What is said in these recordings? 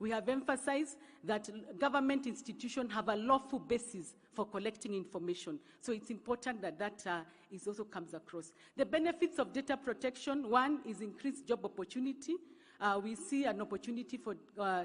We have emphasized that government institutions have a lawful basis for collecting information. So it's important that that also comes across. The benefits of data protection, one is increased job opportunity. We see an opportunity for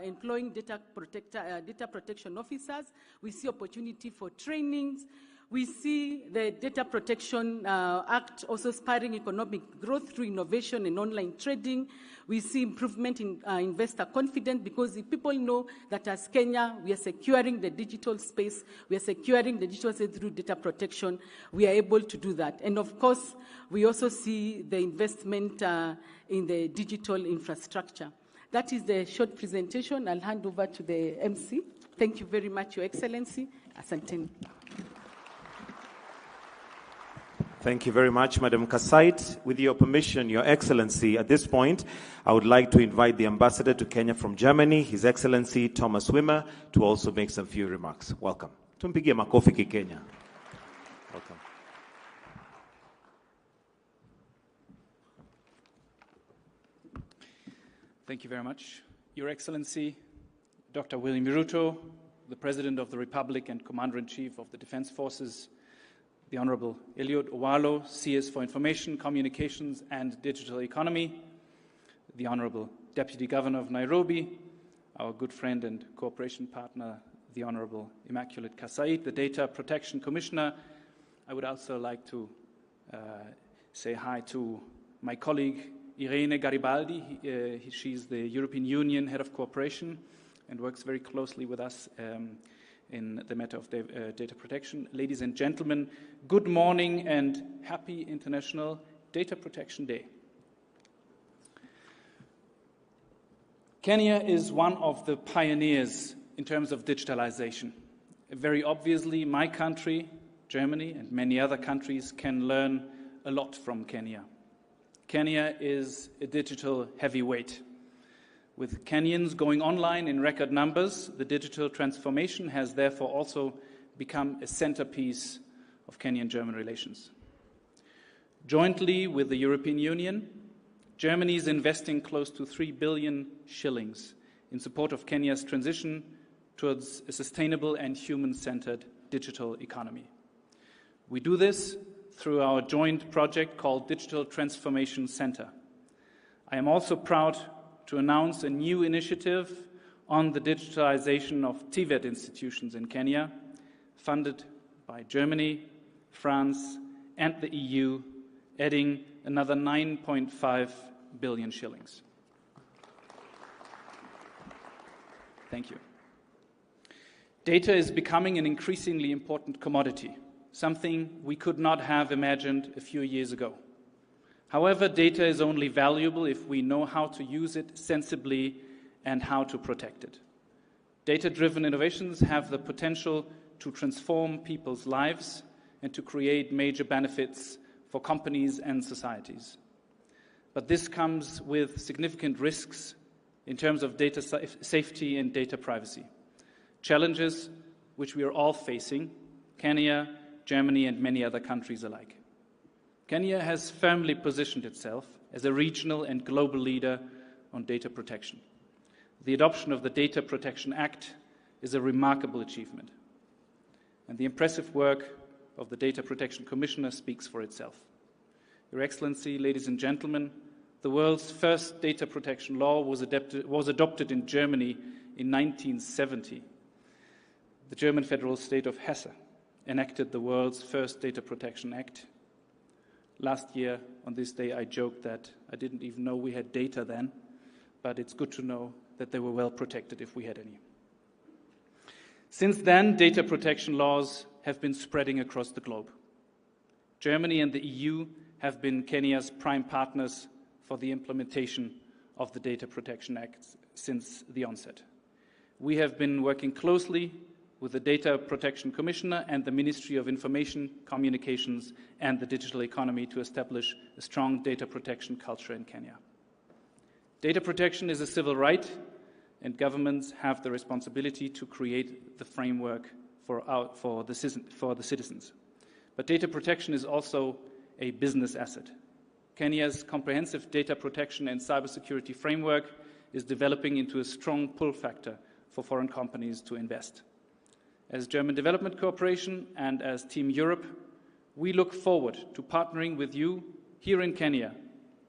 employing data protection officers. We see opportunity for trainings. We see the Data Protection Act also spurring economic growth through innovation and online trading. We see improvement in investor confidence, because if people know that as Kenya, we are securing the digital space, we are securing the digital space through data protection, we are able to do that. And of course, we also see the investment in the digital infrastructure. That is the short presentation. I'll hand over to the MC. Thank you very much, Your Excellency. Asanteni. Thank you very much, Madam Kasait. With your permission, Your Excellency, at this point, I would like to invite the Ambassador to Kenya from Germany, His Excellency Thomas Wimmer, to also make some few remarks. Welcome. Tumpigie makofi ki Kenya. Welcome. Thank you very much. Your Excellency, Dr. William Ruto, the President of the Republic and Commander-in-Chief of the Defense Forces, the Honorable Eliud Owalo, CS for Information, Communications and Digital Economy, the Honorable Deputy Governor of Nairobi, our good friend and cooperation partner, the Honorable Immaculate Kasait, the Data Protection Commissioner. I would also like to say hi to my colleague, Irene Garibaldi. She's the European Union Head of Cooperation and works very closely with us in the matter of data protection. Ladies and gentlemen, good morning and happy International Data Protection Day. Kenya is one of the pioneers in terms of digitalization. Very obviously, my country, Germany, and many other countries can learn a lot from Kenya. Kenya is a digital heavyweight. With Kenyans going online in record numbers, the digital transformation has therefore also become a centerpiece of Kenyan-German relations. Jointly with the European Union, Germany is investing close to 3 billion shillings in support of Kenya's transition towards a sustainable and human-centered digital economy. We do this through our joint project called Digital Transformation Center. I am also proud to announce a new initiative on the digitalization of TVET institutions in Kenya, funded by Germany, France, and the EU, adding another 9.5 billion shillings. Thank you. Data is becoming an increasingly important commodity, something we could not have imagined a few years ago. However, data is only valuable if we know how to use it sensibly and how to protect it. Data-driven innovations have the potential to transform people's lives and to create major benefits for companies and societies. But this comes with significant risks in terms of data safety and data privacy, challenges which we are all facing, Kenya, Germany, and many other countries alike. Kenya has firmly positioned itself as a regional and global leader on data protection. The adoption of the Data Protection Act is a remarkable achievement, and the impressive work of the Data Protection Commissioner speaks for itself. Your Excellency, ladies and gentlemen, the world's first data protection law was adopted in Germany in 1970. The German federal state of Hesse enacted the world's first Data Protection Act. Last year, on this day, I joked that I didn't even know we had data then, but it's good to know that they were well protected if we had any. Since then, data protection laws have been spreading across the globe. Germany and the EU have been Kenya's prime partners for the implementation of the Data Protection Act since the onset. We have been working closely with the Data Protection Commissioner and the Ministry of Information, Communications and the Digital Economy to establish a strong data protection culture in Kenya. Data protection is a civil right, and governments have the responsibility to create the framework for the citizens. But data protection is also a business asset. Kenya's comprehensive data protection and cybersecurity framework is developing into a strong pull factor for foreign companies to invest. As German Development Cooperation and as Team Europe, we look forward to partnering with you here in Kenya,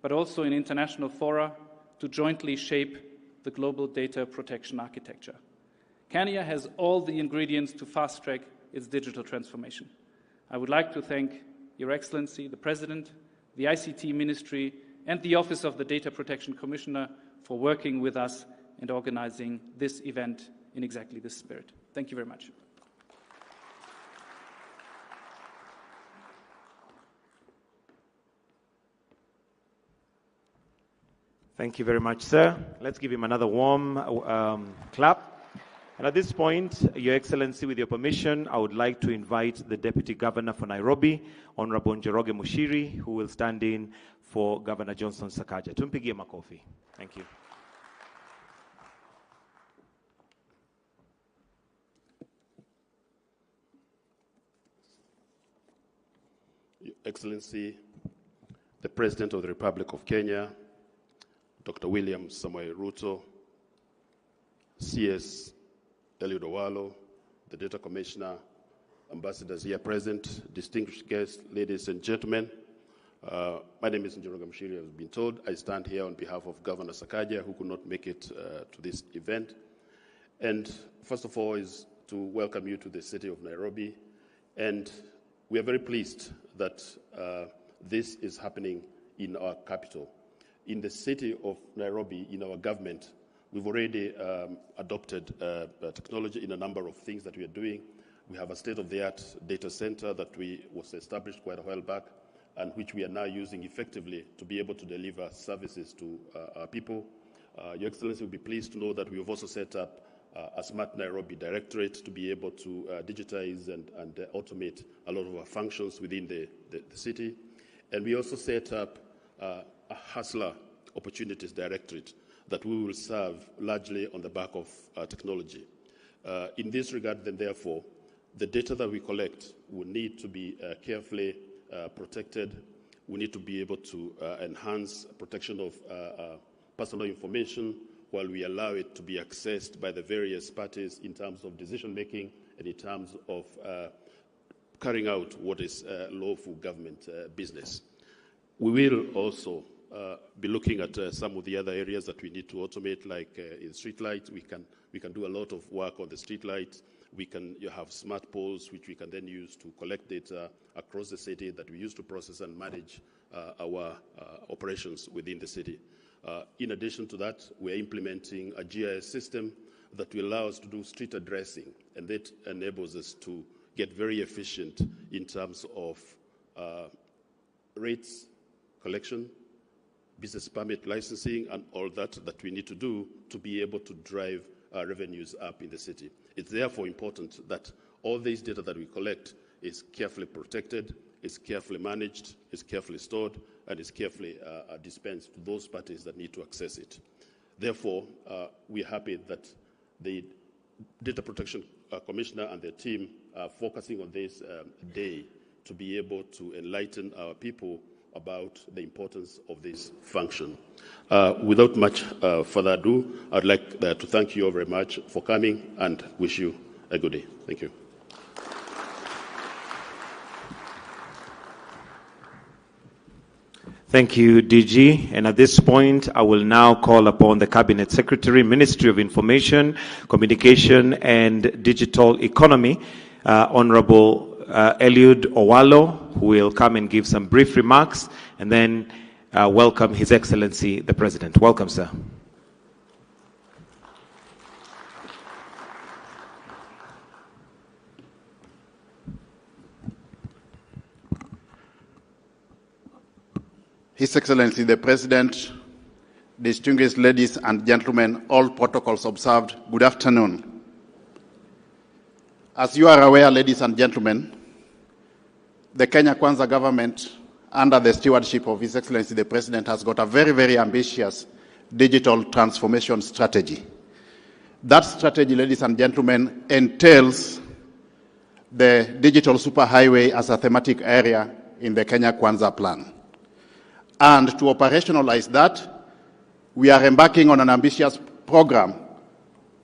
but also in international fora, to jointly shape the global data protection architecture. Kenya has all the ingredients to fast-track its digital transformation. I would like to thank Your Excellency, the President, the ICT Ministry, and the Office of the Data Protection Commissioner for working with us and organizing this event in exactly this spirit. Thank you very much. Thank you very much, sir. Let's give him another warm clap. And at this point, Your Excellency, with your permission, I would like to invite the Deputy Governor for Nairobi, Honorable Njoroge Mushiri, who will stand in for Governor Johnson Sakaja. Tumpigie makofi. Thank you. Your Excellency, the President of the Republic of Kenya, Dr. William Samoei Ruto, CS Eliud Owalo, the Data Commissioner, ambassadors here present, distinguished guests, ladies and gentlemen. My name is Njoroge Mushiri, as been told. I stand here on behalf of Governor Sakaja, who could not make it to this event. And first of all is to welcome you to the city of Nairobi. And we are very pleased that this is happening in our capital. In the city of Nairobi, in our government, we've already adopted technology in a number of things that we are doing. We have a state-of-the-art data center that was established quite a while back, and which we are now using effectively to be able to deliver services to our people. Your Excellency will be pleased to know that we have also set up a Smart Nairobi Directorate to be able to digitize and automate a lot of our functions within the city. And we also set up a Hustler Opportunities Directorate that we will serve largely on the back of technology. In this regard, then, therefore, the data that we collect will need to be carefully protected. We need to be able to enhance protection of personal information while we allow it to be accessed by the various parties in terms of decision-making and in terms of carrying out what is lawful government business. We will also be looking at some of the other areas that we need to automate, like in streetlights. We can do a lot of work on the streetlights. You have smart poles, which we can then use to collect data across the city that we use to process and manage our operations within the city. In addition to that, we're implementing a GIS system that will allow us to do street addressing, and that enables us to get very efficient in terms of rates collection, business permit licensing, and all that we need to do to be able to drive revenues up in the city. It's therefore important that all this data that we collect is carefully protected, is carefully managed, is carefully stored, and is carefully dispensed to those parties that need to access it. Therefore, we're happy that the Data Protection Commissioner and their team are focusing on this day to be able to enlighten our people about the importance of this function. Without much further ado, I'd like to thank you all very much for coming and wish you a good day. Thank you. Thank you, DG. And at this point, I will now call upon the Cabinet Secretary, Ministry of Information, Communication and Digital Economy, Honorable Eliud Owalo, who will come and give some brief remarks, and then welcome His Excellency, the President. Welcome, sir. His Excellency, the President, distinguished ladies and gentlemen, all protocols observed, good afternoon. As you are aware, ladies and gentlemen, the Kenya Kwanza government, under the stewardship of His Excellency, the President, has got a very, very ambitious digital transformation strategy. That strategy, ladies and gentlemen, entails the digital superhighway as a thematic area in the Kenya Kwanza plan. And to operationalize that, we are embarking on an ambitious program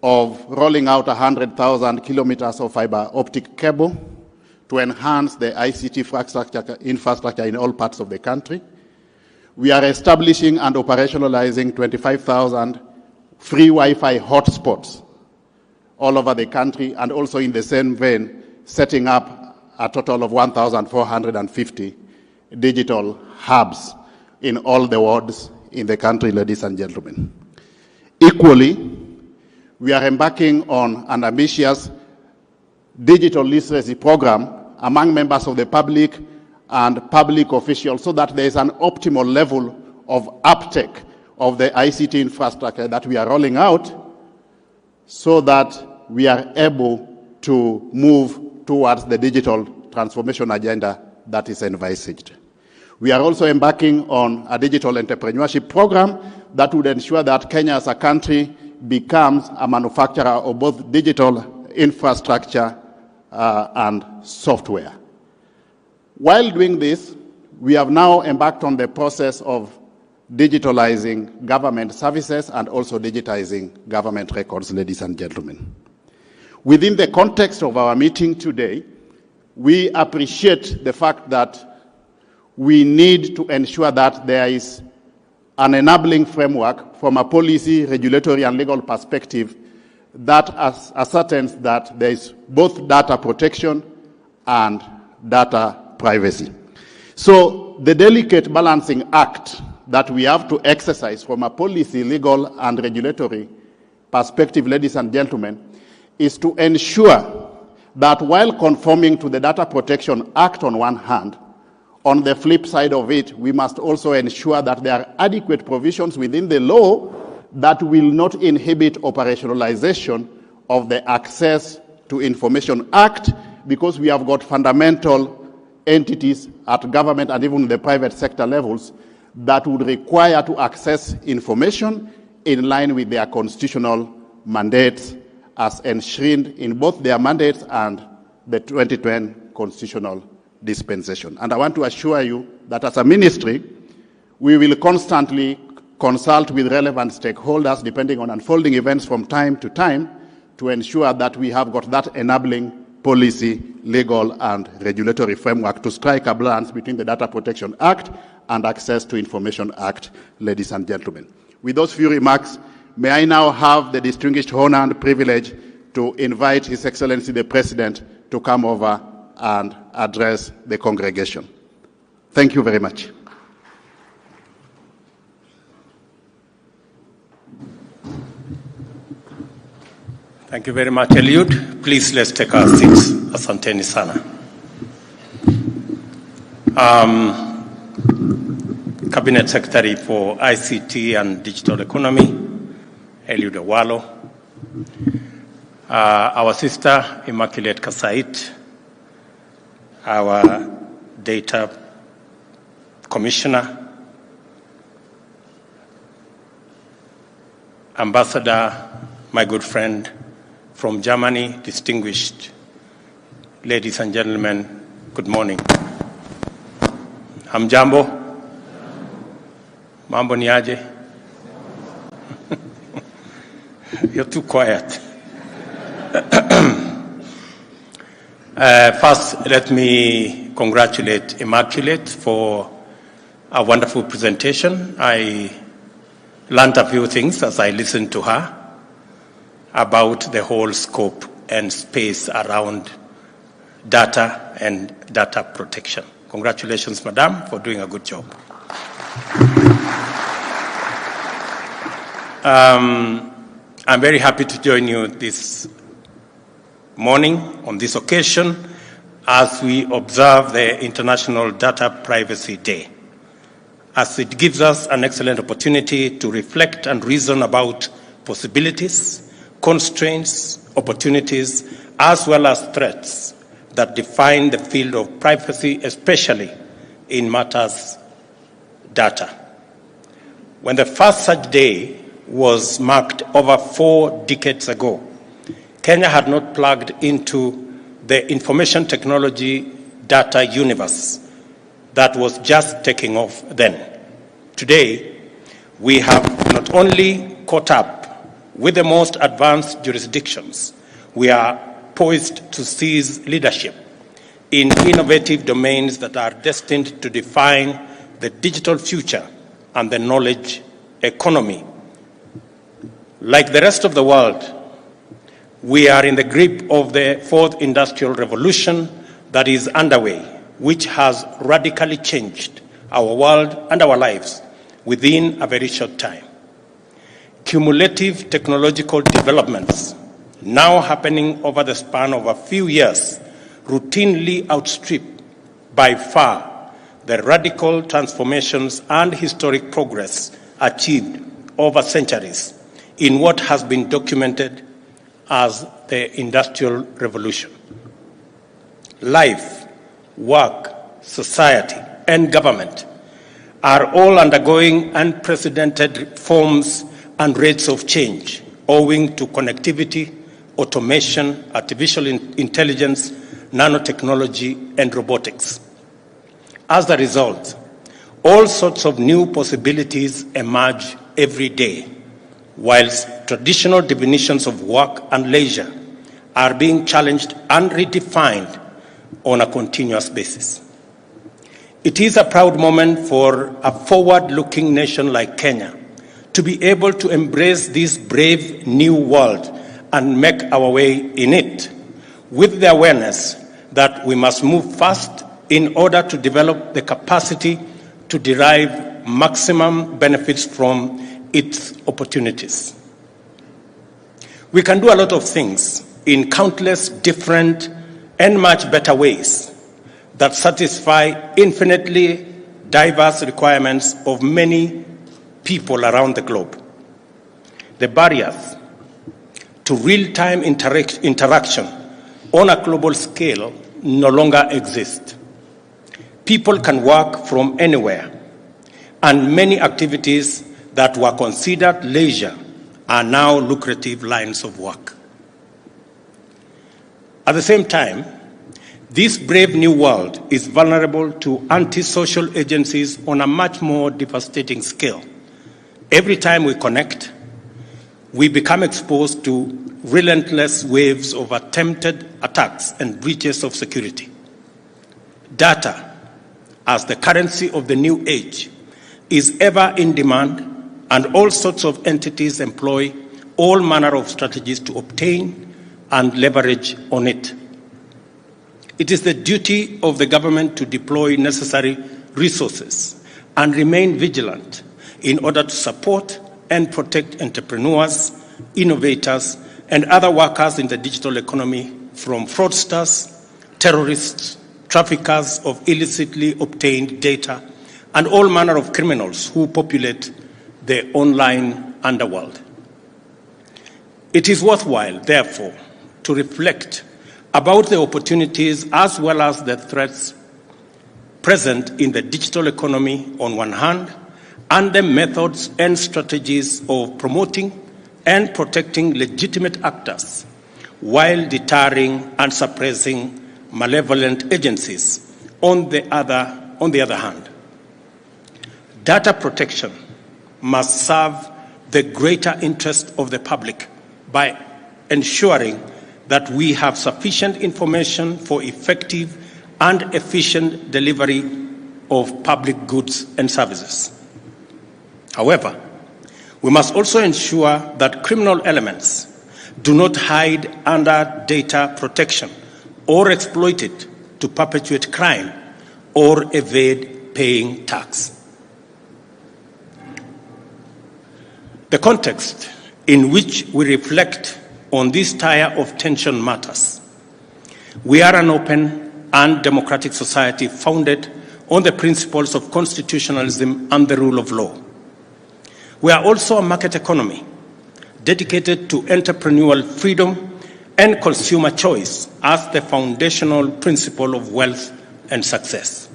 of rolling out 100,000 kilometers of fiber optic cable to enhance the ICT infrastructure in all parts of the country. We are establishing and operationalizing 25,000 free Wi-Fi hotspots all over the country, and also in the same vein, setting up a total of 1,450 digital hubs in all the wards in the country, ladies and gentlemen. Equally, we are embarking on an ambitious digital literacy program among members of the public and public officials so that there is an optimal level of uptake of the ICT infrastructure that we are rolling out so that we are able to move towards the digital transformation agenda that is envisaged. We are also embarking on a digital entrepreneurship program that would ensure that Kenya as a country becomes a manufacturer of both digital infrastructure and software. While doing this, we have now embarked on the process of digitalizing government services and also digitizing government records, ladies and gentlemen. Within the context of our meeting today, we appreciate the fact that we need to ensure that there is an enabling framework from a policy, regulatory, and legal perspective that ascertains that there is both data protection and data privacy. So the delicate balancing act that we have to exercise from a policy, legal, and regulatory perspective, ladies and gentlemen, is to ensure that while conforming to the Data Protection Act on one hand, on the flip side of it, we must also ensure that there are adequate provisions within the law that will not inhibit operationalization of the Access to Information Act, because we have got fundamental entities at government and even the private sector levels that would require to access information in line with their constitutional mandates as enshrined in both their mandates and the 2010 constitutional dispensation. And I want to assure you that as a ministry, we will constantly consult with relevant stakeholders, depending on unfolding events from time to time, to ensure that we have got that enabling policy, legal, and regulatory framework to strike a balance between the Data Protection Act and Access to Information Act, ladies and gentlemen. With those few remarks, may I now have the distinguished honor and privilege to invite His Excellency the President to come over and address the congregation. Thank you very much. Thank you very much, Eliud. Please, let's take our seats. Asanteni sana. Cabinet Secretary for ICT and Digital Economy, Eliud Owalo. Our sister, Immaculate Kasait, our Data Commissioner, Ambassador, my good friend from Germany, distinguished ladies and gentlemen, good morning. Hamjambo? Mambo ni aje? You're too quiet. First, let me congratulate Immaculate for a wonderful presentation. I learned a few things as I listened to her about the whole scope and space around data and data protection. Congratulations, Madam, for doing a good job. I'm very happy to join you this morning on this occasion as we observe the International Data Privacy Day, as it gives us an excellent opportunity to reflect and reason about possibilities, constraints, opportunities, as well as threats that define the field of privacy, especially in matters data. When the first such day was marked over 4 decades ago, Kenya had not plugged into the information technology data universe that was just taking off then. Today, We have not only caught up with the most advanced jurisdictions, we are poised to seize leadership in innovative domains that are destined to define the digital future and the knowledge economy. Like the rest of the world, we are in the grip of the fourth industrial revolution that is underway, which has radically changed our world and our lives within a very short time. Cumulative technological developments now happening over the span of a few years routinely outstrip by far the radical transformations and historic progress achieved over centuries in what has been documented as the Industrial Revolution. Life, work, society, and government are all undergoing unprecedented forms and rates of change owing to connectivity, automation, artificial intelligence, nanotechnology, and robotics. As a result, all sorts of new possibilities emerge every day, whilst traditional definitions of work and leisure are being challenged and redefined on a continuous basis. It is a proud moment for a forward-looking nation like Kenya to be able to embrace this brave new world and make our way in it, with the awareness that we must move fast in order to develop the capacity to derive maximum benefits from its opportunities. We can do a lot of things in countless different and much better ways that satisfy infinitely diverse requirements of many people around the globe. The barriers to real-time interaction on a global scale no longer exist. People can work from anywhere, and many activities that were considered leisure are now lucrative lines of work. At the same time, this brave new world is vulnerable to antisocial agencies on a much more devastating scale. Every time we connect, we become exposed to relentless waves of attempted attacks and breaches of security. Data, as the currency of the new age, is ever in demand, and all sorts of entities employ all manner of strategies to obtain and leverage on it. It is the duty of the government to deploy necessary resources and remain vigilant in order to support and protect entrepreneurs, innovators, and other workers in the digital economy from fraudsters, terrorists, traffickers of illicitly obtained data, and all manner of criminals who populate the online underworld. It is worthwhile, therefore, to reflect about the opportunities as well as the threats present in the digital economy on one hand, and the methods and strategies of promoting and protecting legitimate actors while deterring and suppressing malevolent agencies on the other hand. Data protection must serve the greater interest of the public by ensuring that we have sufficient information for effective and efficient delivery of public goods and services. However, we must also ensure that criminal elements do not hide under data protection or exploit it to perpetuate crime or evade paying tax. The context in which we reflect on this tire of tension matters. We are an open and democratic society founded on the principles of constitutionalism and the rule of law. We are also a market economy dedicated to entrepreneurial freedom and consumer choice as the foundational principle of wealth and success.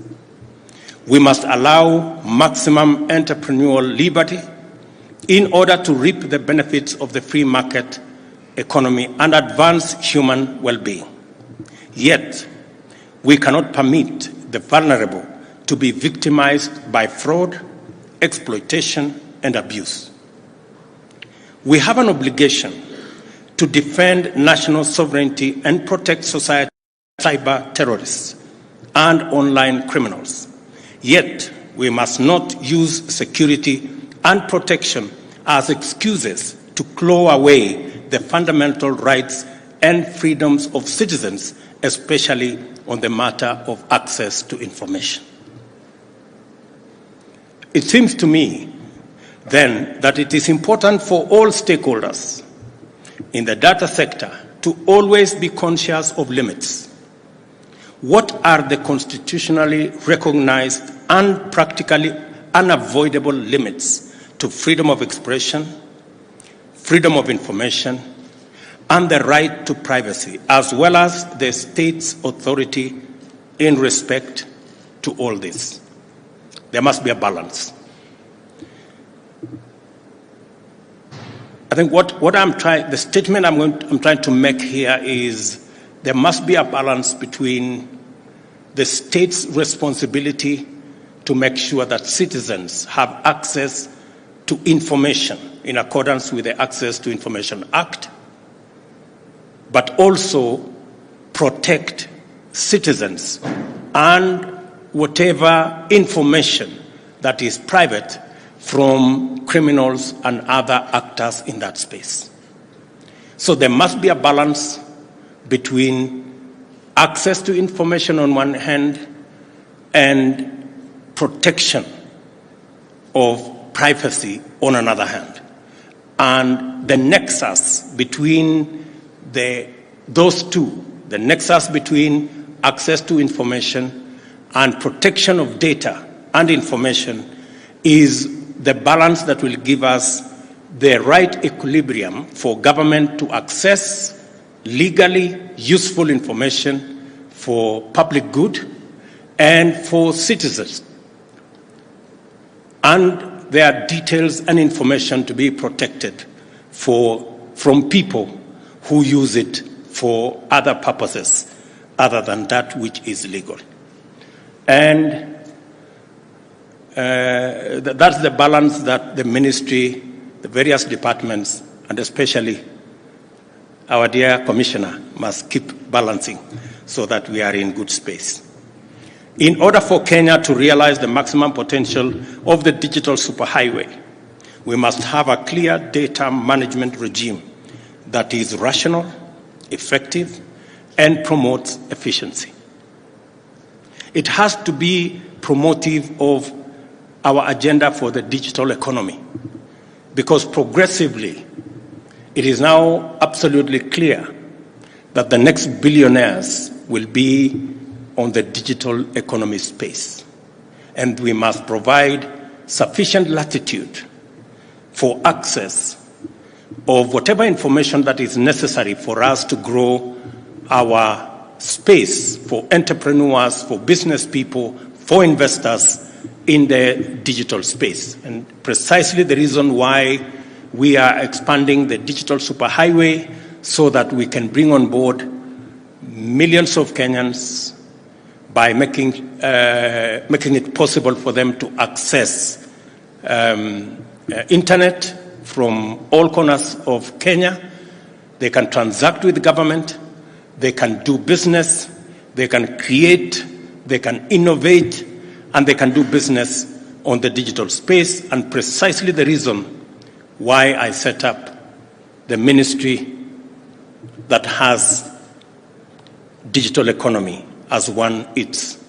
We must allow maximum entrepreneurial liberty in order to reap the benefits of the free market economy and advance human well-being. Yet, we cannot permit the vulnerable to be victimized by fraud, exploitation, and abuse. We have an obligation to defend national sovereignty and protect society from cyber terrorists and online criminals. Yet, we must not use security and protection as excuses to claw away the fundamental rights and freedoms of citizens, especially on the matter of access to information. It seems to me, then, that it is important for all stakeholders in the data sector to always be conscious of limits. What are the constitutionally recognized and practically unavoidable limits to freedom of expression, freedom of information, and the right to privacy, as well as the state's authority in respect to all this? There must be a balance. I think the statement I'm trying to make here is there must be a balance between the state's responsibility to make sure that citizens have access to information in accordance with the Access to Information Act, but also protect citizens and whatever information that is private from criminals and other actors in that space. So there must be a balance between access to information on one hand and protection of privacy on another hand. And the nexus between those two, the nexus between access to information and protection of data and information, is the balance that will give us the right equilibrium for government to access legally useful information for public good and for citizens. And there are details and information to be protected from people who use it for other purposes other than that which is legal. And that's the balance that the ministry, the various departments, and especially our dear commissioner must keep balancing so that we are in good space. In order for Kenya to realize the maximum potential of the digital superhighway, we must have a clear data management regime that is rational, effective, and promotes efficiency. It has to be promotive of our agenda for the digital economy, because progressively it is now absolutely clear that the next billionaires will be on the digital economy space. And we must provide sufficient latitude for access of whatever information that is necessary for us to grow our space for entrepreneurs, for business people, for investors in the digital space. And precisely the reason why we are expanding the digital superhighway so that we can bring on board millions of Kenyans by making it possible for them to access internet from all corners of Kenya. They can transact with government, they can do business, they can create, they can innovate, and they can do business on the digital space. And precisely the reason why I set up the ministry that has digital economy as one of its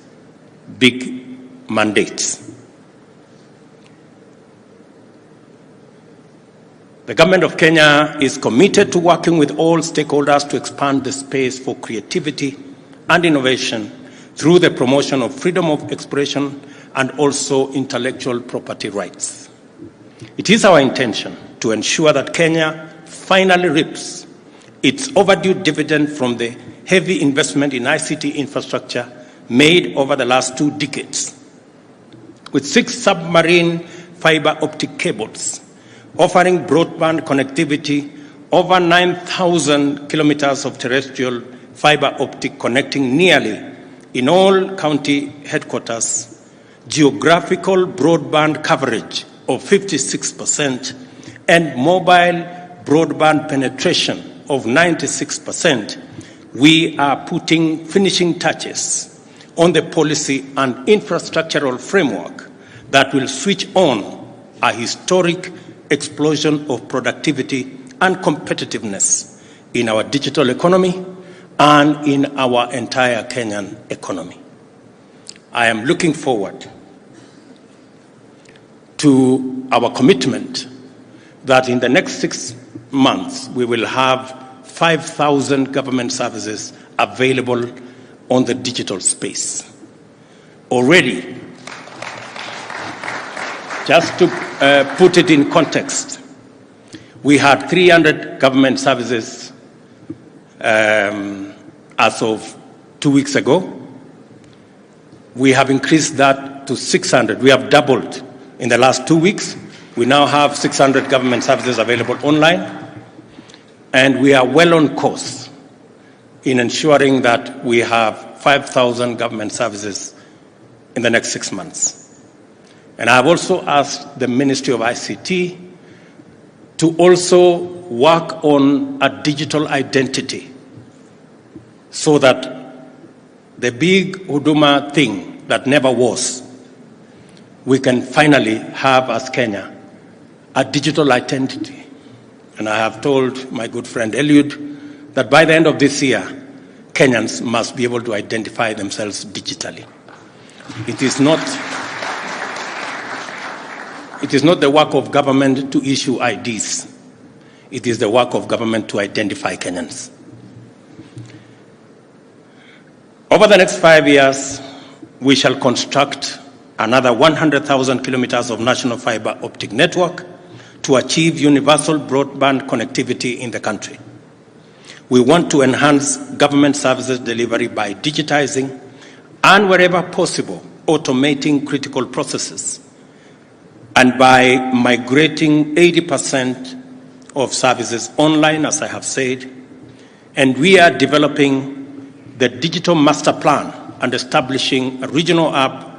big mandates. The government of Kenya is committed to working with all stakeholders to expand the space for creativity and innovation through the promotion of freedom of expression and also intellectual property rights. It is our intention to ensure that Kenya finally reaps its overdue dividend from the heavy investment in ICT infrastructure made over the last 2 decades. With 6 submarine fiber optic cables offering broadband connectivity, over 9,000 kilometers of terrestrial fiber optic connecting nearly in all county headquarters, geographical broadband coverage of 56% and mobile broadband penetration of 96%, we are putting finishing touches on the policy and infrastructural framework that will switch on a historic explosion of productivity and competitiveness in our digital economy and in our entire Kenyan economy. I am looking forward to our commitment that in the next 6 months we will have 5,000 government services available on the digital space. Already, just to put it in context, we had 300 government services as of 2 weeks ago. We have increased that to 600. We have doubled in the last 2 weeks. We now have 600 government services available online, and we are well on course in ensuring that we have 5,000 government services in the next 6 months. And I have also asked the Ministry of ICT to also work on a digital identity so that the big huduma thing that never was, we can finally have as Kenya a digital identity. And I have told my good friend Eliud that by the end of this year, Kenyans must be able to identify themselves digitally. It is not the work of government to issue IDs. It is the work of government to identify Kenyans. Over the next 5 years, we shall construct another 100,000 kilometers of national fiber optic network to achieve universal broadband connectivity in the country. We want to enhance government services delivery by digitizing and, wherever possible, automating critical processes, and by migrating 80% of services online, as I have said. And we are developing the digital master plan and establishing a regional hub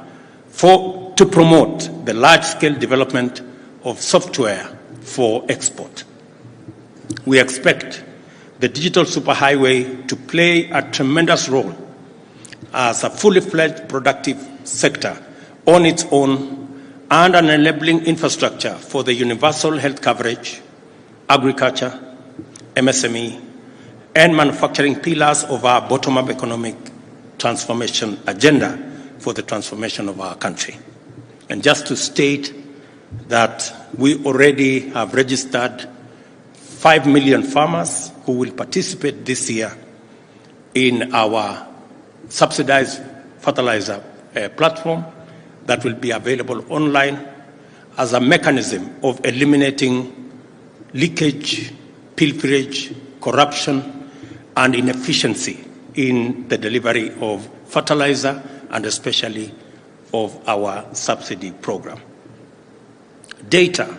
to promote the large-scale development of software for export. We expect the digital superhighway to play a tremendous role as a fully fledged productive sector on its own and an enabling infrastructure for the universal health coverage, agriculture, MSME, and manufacturing pillars of our bottom-up economic transformation agenda for the transformation of our country. And just to state that we already have registered 5 million farmers who will participate this year in our subsidized fertilizer platform that will be available online as a mechanism of eliminating leakage, pilferage, corruption, and inefficiency in the delivery of fertilizer and especially of our subsidy program. Data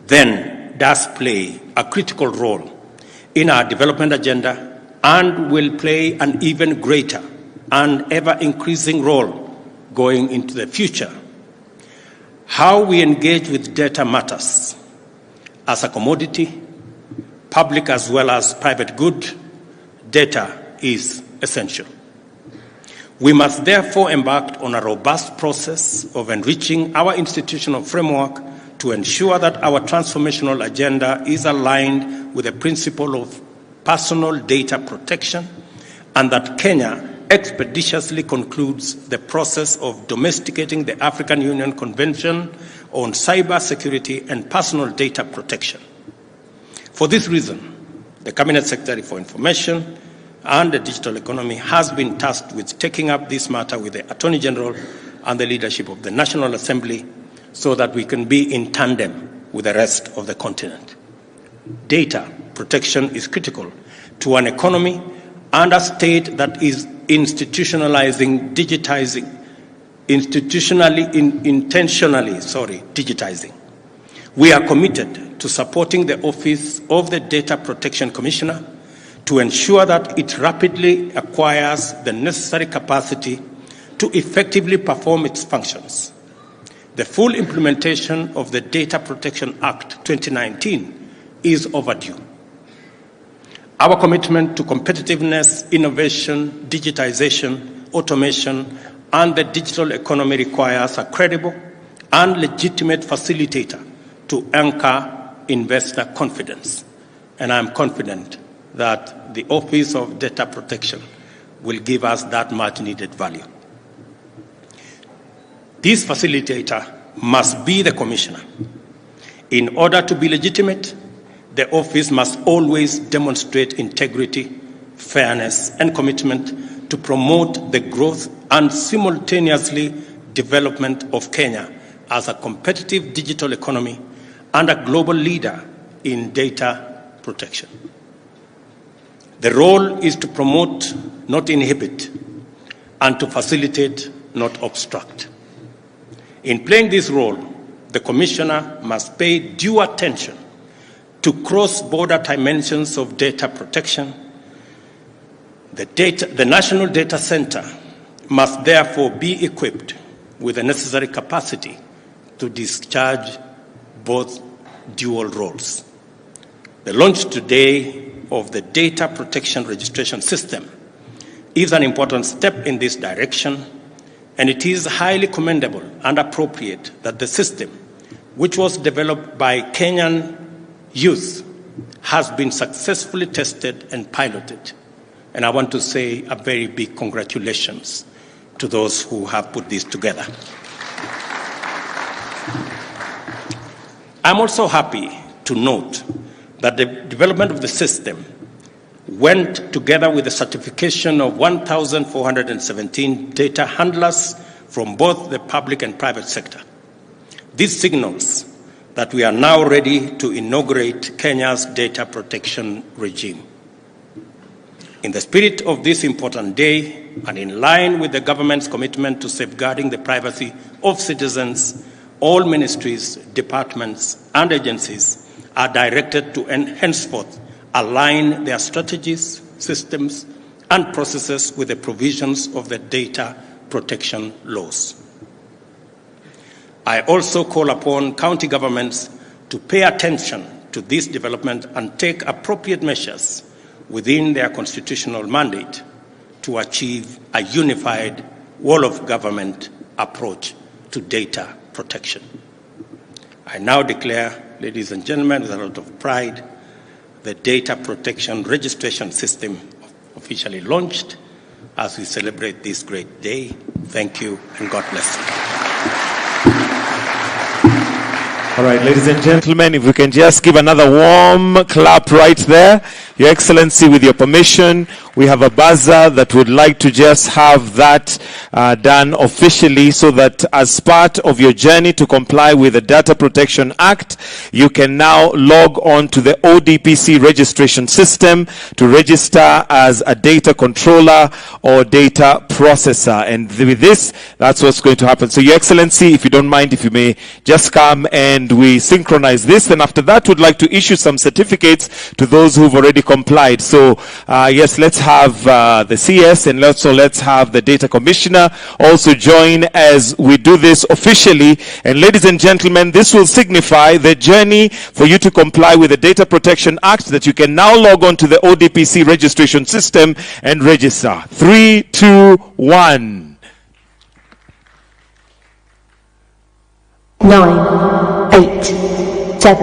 then does play a critical role in our development agenda and will play an even greater and ever-increasing role going into the future. How we engage with data matters. As a commodity, public as well as private good, data is essential. We must therefore embark on a robust process of enriching our institutional framework to ensure that our transformational agenda is aligned with the principle of personal data protection and that Kenya expeditiously concludes the process of domesticating the African Union Convention on Cyber Security and Personal Data Protection. For this reason, the Cabinet Secretary for Information and the Digital Economy has been tasked with taking up this matter with the Attorney General and the leadership of the National Assembly so that we can be in tandem with the rest of the continent. Data protection is critical to an economy and a state that is digitizing. We are committed to supporting the Office of the Data Protection Commissioner to ensure that it rapidly acquires the necessary capacity to effectively perform its functions. the full implementation of the Data Protection Act 2019 is overdue. Our commitment to competitiveness, innovation, digitization, automation, and the digital economy requires a credible and legitimate facilitator to anchor investor confidence. And I'm confident that the Office of Data Protection will give us that much needed value. This facilitator must be the commissioner. In order to be legitimate, the office must always demonstrate integrity, fairness, and commitment to promote the growth and simultaneously development of Kenya as a competitive digital economy and a global leader in data protection. The role is to promote, not inhibit, and to facilitate, not obstruct. In playing this role, the Commissioner must pay due attention to cross-border dimensions of data protection. The National Data Center must therefore be equipped with the necessary capacity to discharge both dual roles. The launch today of the Data Protection Registration System is an important step in this direction, and it is highly commendable and appropriate that the system, which was developed by Kenyan youth, has been successfully tested and piloted. And I want to say a very big congratulations to those who have put this together. I'm also happy to note that the development of the system went together with the certification of 1,417 data handlers from both the public and private sector. This signals that we are now ready to inaugurate Kenya's data protection regime. In the spirit of this important day, and in line with the government's commitment to safeguarding the privacy of citizens, all ministries, departments, and agencies are directed to henceforth align their strategies, systems, and processes with the provisions of the data protection laws. I also call upon county governments to pay attention to this development and take appropriate measures within their constitutional mandate to achieve a unified whole-of-government approach to data protection. I now declare, ladies and gentlemen, with a lot of pride, the Data Protection Registration System officially launched as we celebrate this great day. Thank you, and God bless you. All right, ladies and gentlemen, if we can just give another warm clap right there. Your Excellency, with your permission, we have a buzzer that would like to just have that done officially, so that as part of your journey to comply with the Data Protection Act, you can now log on to the ODPC registration system to register as a data controller or data processor. And with this, that's what's going to happen. So, Your Excellency, if you don't mind, if you may just come and we synchronize this. Then after that, we'd like to issue some certificates to those who've already complied. So, yes, let's have the CS, and also let's have the Data Commissioner also join as we do this officially. And ladies and gentlemen, this will signify the journey for you to comply with the Data Protection Act, that you can now log on to the ODPC registration system and register. 3, 2, 1. 9, 8,